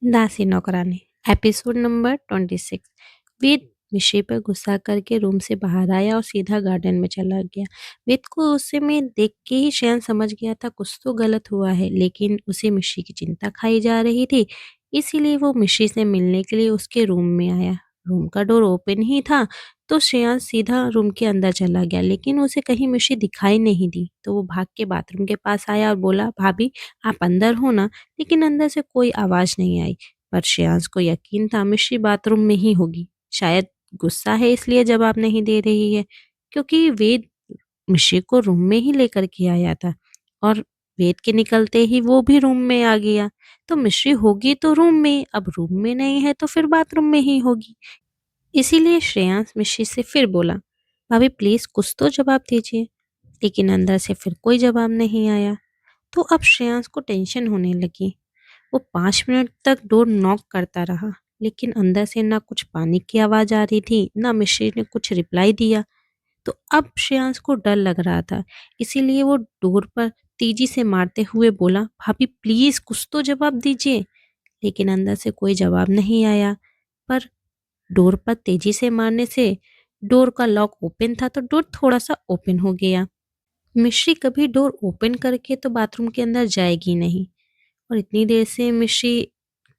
दासी नौकरानी episode number 26। वेद मिश्री पर गुस्सा करके रूम से बाहर आया और सीधा गार्डन में चला गया। वेद को उसे में देख के ही शयन समझ गया था कुछ तो गलत हुआ है, लेकिन उसे मिश्री की चिंता खाई जा रही थी। इसीलिए वो मिश्री से मिलने के लिए उसके रूम में आया। रूम का डोर ओपन ही था तो श्रेयांश सीधा रूम के अंदर चला गया, लेकिन उसे कहीं मिश्री दिखाई नहीं दी। तो वो भाग के बाथरूम के पास आया और बोला, भाभी आप अंदर हो ना? लेकिन अंदर से कोई आवाज नहीं आई। पर श्रेयांश को यकीन था मिश्री बाथरूम में ही होगी। शायद गुस्सा है इसलिए जवाब नहीं दे रही है, क्योंकि वेद मिश्री को रूम में ही लेकर के आया था और वेद के निकलते ही वो भी रूम में आ गया। तो मिश्री होगी तो रूम में, अब रूम में नहीं है तो फिर बाथरूम में ही होगी। इसीलिए श्रेयांश मिश्री से फिर बोला, भाभी प्लीज कुछ तो जवाब दीजिए। लेकिन अंदर से फिर कोई जवाब नहीं आया। तो अब श्रेयांश को टेंशन होने लगी। वो 5 मिनट तक डोर नॉक करता रहा, लेकिन अंदर से ना कुछ पानी की आवाज आ रही थी, ना मिश्री ने कुछ रिप्लाई दिया। तो अब श्रेयांश को डर लग रहा था। इसीलिए वो डोर पर तेजी से मारते हुए बोला, भाभी प्लीज कुछ तो जवाब दीजिए। लेकिन अंदर से कोई जवाब नहीं आया। पर डोर पर तेजी से मारने से डोर का लॉक ओपन था, तो डोर थोड़ा सा ओपन हो गया। मिश्री कभी डोर ओपन करके तो बाथरूम के अंदर जाएगी नहीं, और इतनी देर से मिश्री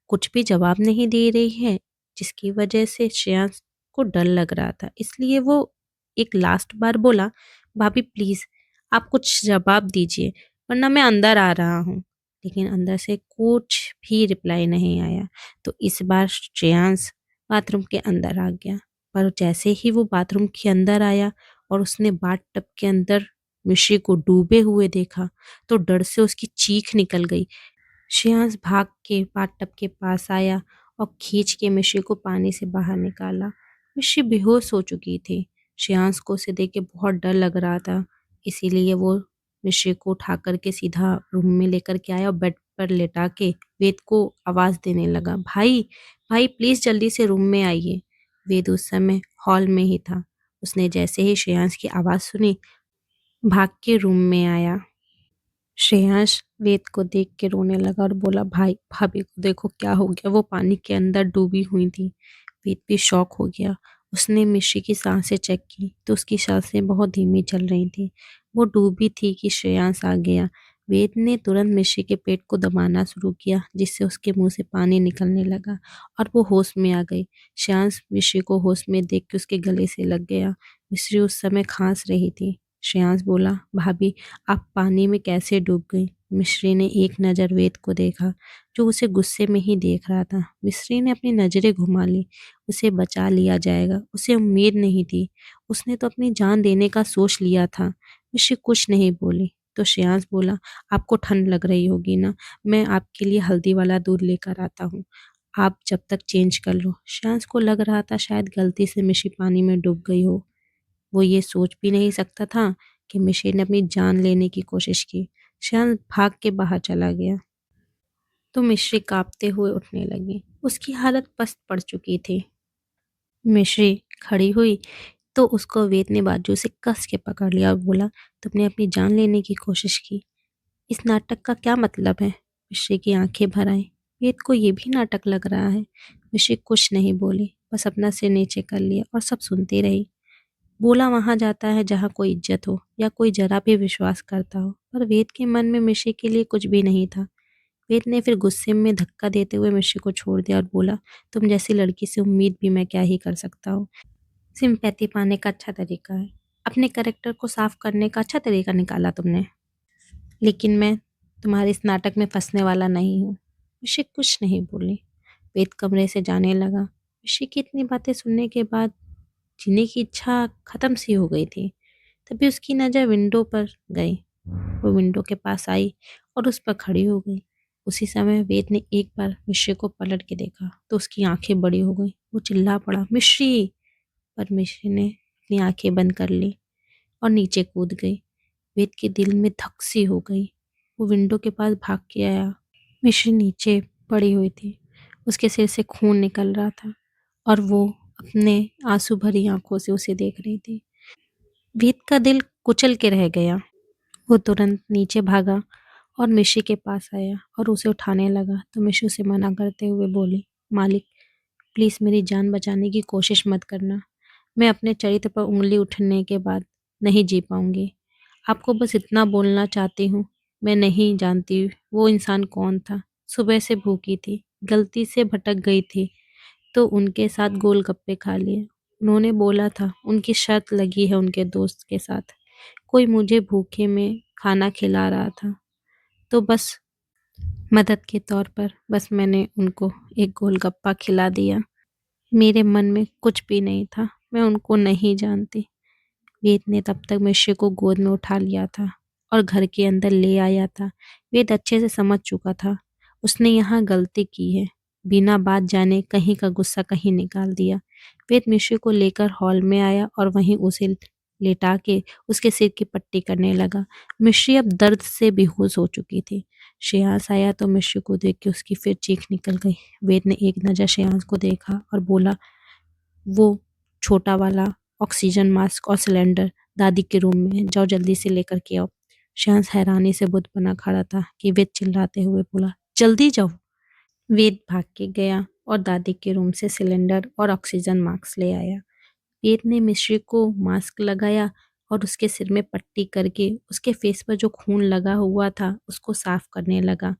कुछ भी जवाब नहीं दे रही है, जिसकी वजह से श्रेयांश को डर लग रहा था। इसलिए वो एक लास्ट बार बोला, भाभी प्लीज आप कुछ जवाब दीजिए, वरना मैं अंदर आ रहा हूँ। लेकिन अंदर से कुछ भी रिप्लाई नहीं आया। तो इस बार श्रेयांश बाथरूम के अंदर आ गया। पर जैसे ही वो बाथरूम के अंदर आया और उसने बाथ टब के अंदर मिश्री को डूबे हुए देखा, तो डर से उसकी चीख निकल गई। श्रेयांश भाग के बाथटब के पास आया और खींच के मिश्री को पानी से बाहर निकाला। मिश्री बेहोश हो चुकी थी। श्रेयांश को उसे देख के बहुत डर लग रहा था। इसीलिए वो मिश्री को उठा करके सीधा रूम में लेकर के आया और बेड पर लेटा के वेद को आवाज देने लगा, भाई भाई प्लीज जल्दी से रूम में आइए। वेद उस समय हॉल में ही था। उसने जैसे ही श्रेयांश की आवाज सुनी, भाग के रूम में आया। श्रेयांश वेद को देख के रोने लगा और बोला, भाई भाभी को देखो क्या हो गया। वो पानी के अंदर डूबी हुई थी। वेद भी शॉक हो गया। उसने मिश्री की सांसें चेक की तो उसकी सांसें बहुत धीमी चल रही थी। वो डूबी थी कि श्रेयांश आ गया। वेद ने तुरंत मिश्री के पेट को दबाना शुरू किया, जिससे उसके मुंह से पानी निकलने लगा और वो होश में आ गई। श्रेयांश मिश्री को होश में देख के उसके गले से लग गया। मिश्री उस समय खांस रही थी। श्रेयांश बोला, भाभी आप पानी में कैसे डूब गई? मिश्री ने एक नज़र वेद को देखा, जो उसे गुस्से में ही देख रहा था। मिश्री ने अपनी नजरें घुमा ली। उसे बचा लिया जाएगा, उसे उम्मीद नहीं थी। उसने तो अपनी जान देने का सोच लिया था। मिश्री कुछ नहीं बोली। तो श्रेयांश बोला, आपको ठंड लग रही होगी ना, मैं आपके लिए हल्दी वाला दूध लेकर आता हूँ, आप जब तक चेंज कर लो। श्रेयांश को लग रहा था शायद गलती से मिश्री पानी में डूब गई हो। वो ये सोच भी नहीं सकता था कि मिशेल ने अपनी जान लेने की कोशिश की। शायद भाग के बाहर चला गया। तो मिश्री कांपते हुए उठने लगी। उसकी हालत पस्त पड़ चुकी थी। मिश्री खड़ी हुई तो उसको वेद ने बाजू से कस के पकड़ लिया और बोला, तुमने अपनी जान लेने की कोशिश की, इस नाटक का क्या मतलब है? मिश्री की आंखें भर आईं। वेद को ये भी नाटक लग रहा है। मिश्री कुछ नहीं बोली, बस अपना सिर नीचे कर लिया और सब सुनती रही। बोला वहां जाता है जहाँ कोई इज्जत हो या कोई जरा भी विश्वास करता हो। पर वेद के मन में मिश्री के लिए कुछ भी नहीं था। वेद ने फिर गुस्से में धक्का देते हुए मिश्री को छोड़ दिया और बोला, तुम जैसी लड़की से उम्मीद भी मैं क्या ही कर सकता हूँ। सिंपैथी पाने का अच्छा तरीका है, अपने करेक्टर को साफ करने का अच्छा तरीका निकाला तुमने। लेकिन मैं तुम्हारे इस नाटक में फंसने वाला नहीं हूँ। मिश्री कुछ नहीं बोली। वेद कमरे से जाने लगा। मिश्री की इतनी बातें सुनने के बाद जीने की इच्छा खत्म सी हो गई थी। तभी उसकी नज़र विंडो पर गई। वो विंडो के पास आई और उस पर खड़ी हो गई। उसी समय वेद ने एक बार मिश्री को पलट के देखा तो उसकी आंखें बड़ी हो गई। वो चिल्ला पड़ा, मिश्री! पर मिश्री ने अपनी आंखें बंद कर ली और नीचे कूद गई। वेद के दिल में धक सी हो गई। वो विंडो के पास भाग के आया। मिश्री नीचे पड़ी हुई थी। उसके सिर से खून निकल रहा था और वो अपने आंसू भरी आंखों से उसे देख रही थी। वेद का दिल कुचल के रह गया। वो तुरंत नीचे भागा और मिशी के पास आया और उसे उठाने लगा तो मिशी उसे मना करते हुए बोली, मालिक प्लीज़ मेरी जान बचाने की कोशिश मत करना। मैं अपने चरित्र पर उँगली उठने के बाद नहीं जी पाऊँगी। आपको बस इतना बोलना चाहती हूँ, मैं नहीं जानती वो इंसान कौन था। सुबह से भूखी थी, गलती से भटक गई थी, तो उनके साथ गोलगप्पे खा लिए। उन्होंने बोला था उनकी शर्त लगी है उनके दोस्त के साथ। कोई मुझे भूखे में खाना खिला रहा था, तो बस मदद के तौर पर बस मैंने उनको एक गोलगप्पा खिला दिया। मेरे मन में कुछ भी नहीं था, मैं उनको नहीं जानती। वेद ने तब तक मिश्र को गोद में उठा लिया था और घर के अंदर ले आया था। वेद अच्छे से समझ चुका था उसने यहाँ गलती की है। बिना बात जाने कहीं का गुस्सा कहीं निकाल दिया। वेद मिश्र को लेकर हॉल में आया और वहीं उसे लेटा के उसके सिर की पट्टी करने लगा। मिश्री अब दर्द से बेहोश हो चुकी थी। श्रेयांश आया तो मिश्री को देख के उसकी फिर चीख निकल गई। वेद ने एक नज़र श्रेयांश को देखा और बोला, वो छोटा वाला ऑक्सीजन मास्क और सिलेंडर दादी के रूम में है, जाओ जल्दी से लेकर के आओ। श्याम हैरानी से बुत बना खड़ा था कि वेद चिल्लाते हुए बोला, जल्दी जाओ। वेद भाग के गया और दादी के रूम से सिलेंडर और ऑक्सीजन मास्क ले आया। वेद ने मिश्री को मास्क लगाया और उसके सिर में पट्टी करके उसके फेस पर जो खून लगा हुआ था उसको साफ करने लगा।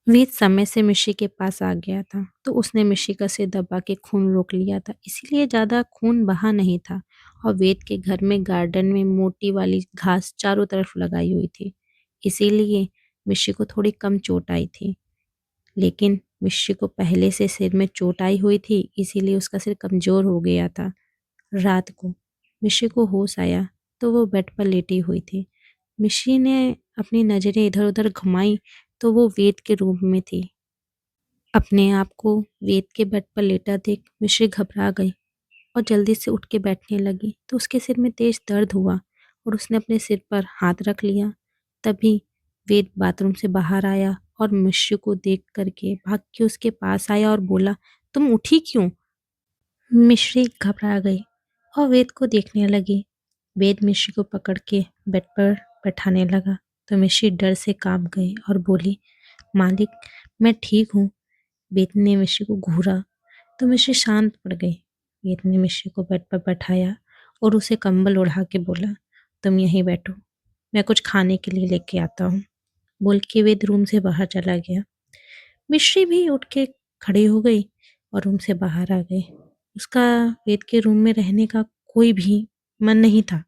वेद समय से मिशी के पास आ गया था तो उसने मिशी का सिर दबा के खून रोक लिया था, इसीलिए ज़्यादा खून बहा नहीं था। और वेद के घर में गार्डन में मोटी वाली घास चारों तरफ लगाई हुई थी, इसीलिए मिशी को थोड़ी कम चोट आई थी। लेकिन मिशी को पहले से सिर में चोट आई हुई थी, इसीलिए उसका सिर कमज़ोर हो गया था। रात को मिशी को होश आया तो वो बेड पर लेटी हुई थी। मिशी ने अपनी नज़रें इधर उधर घुमाई तो वो वेद के रूम में थी। अपने आप को वेद के बेड पर लेटा देख मिश्री घबरा गई और जल्दी से उठ के बैठने लगी तो उसके सिर में तेज दर्द हुआ और उसने अपने सिर पर हाथ रख लिया। तभी वेद बाथरूम से बाहर आया और मिश्री को देख करके भाग के उसके पास आया और बोला, तुम उठी क्यों? मिश्री घबरा गई और वेद को देखने लगी। वेद मिश्री को पकड़ के बेड पर बैठाने लगा तो मिश्री डर से कांप गई और बोली, मालिक मैं ठीक हूँ। वेद ने मिश्री को घूरा तो मिश्री शांत पड़ गई। वेद ने मिश्री को बेड पर बैठाया और उसे कंबल ओढ़ा के बोला, तुम यहीं बैठो, मैं कुछ खाने के लिए लेके आता हूँ। बोल के वेद रूम से बाहर चला गया। मिश्री भी उठ के खड़ी हो गई और रूम से बाहर आ गई। उसका वेद के रूम में रहने का कोई भी मन नहीं था।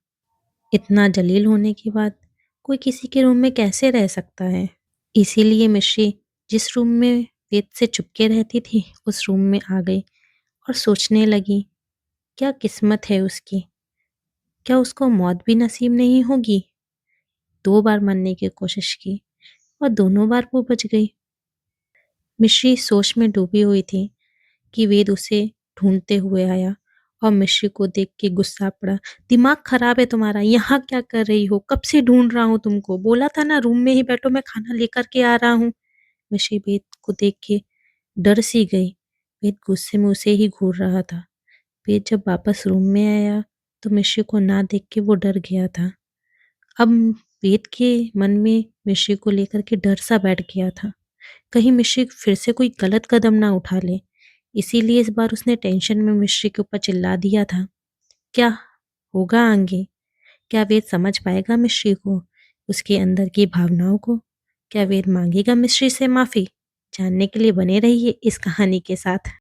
इतना जलील होने के बाद कोई किसी के रूम में कैसे रह सकता है? इसीलिए मिश्री जिस रूम में वेद से चुपके रहती थी उस रूम में आ गई और सोचने लगी, क्या किस्मत है उसकी, क्या उसको मौत भी नसीब नहीं होगी। 2 बार मरने की कोशिश की और दोनों बार वो बच गई। मिश्री सोच में डूबी हुई थी कि वेद उसे ढूंढते हुए आया और मिश्री को देख के गुस्सा पड़ा। दिमाग खराब है तुम्हारा, यहाँ क्या कर रही हो? कब से ढूंढ रहा हूँ तुमको, बोला था ना रूम में ही बैठो, मैं खाना लेकर के आ रहा हूँ। मिश्री वेद को देख के डर सी गई। वेद गुस्से में उसे ही घूर रहा था। वेद जब वापस रूम में आया तो मिश्री को ना देख के वो डर गया था। अब वेद के मन में मिश्री को लेकर के डर सा बैठ गया था, कहीं मिश्री फिर से कोई गलत कदम ना उठा ले। इसीलिए इस बार उसने टेंशन में मिश्री के ऊपर चिल्ला दिया था। क्या होगा आगे? क्या वेद समझ पाएगा मिश्री को, उसके अंदर की भावनाओं को? क्या वेद मांगेगा मिश्री से माफ़ी? जानने के लिए बने रहिए इस कहानी के साथ।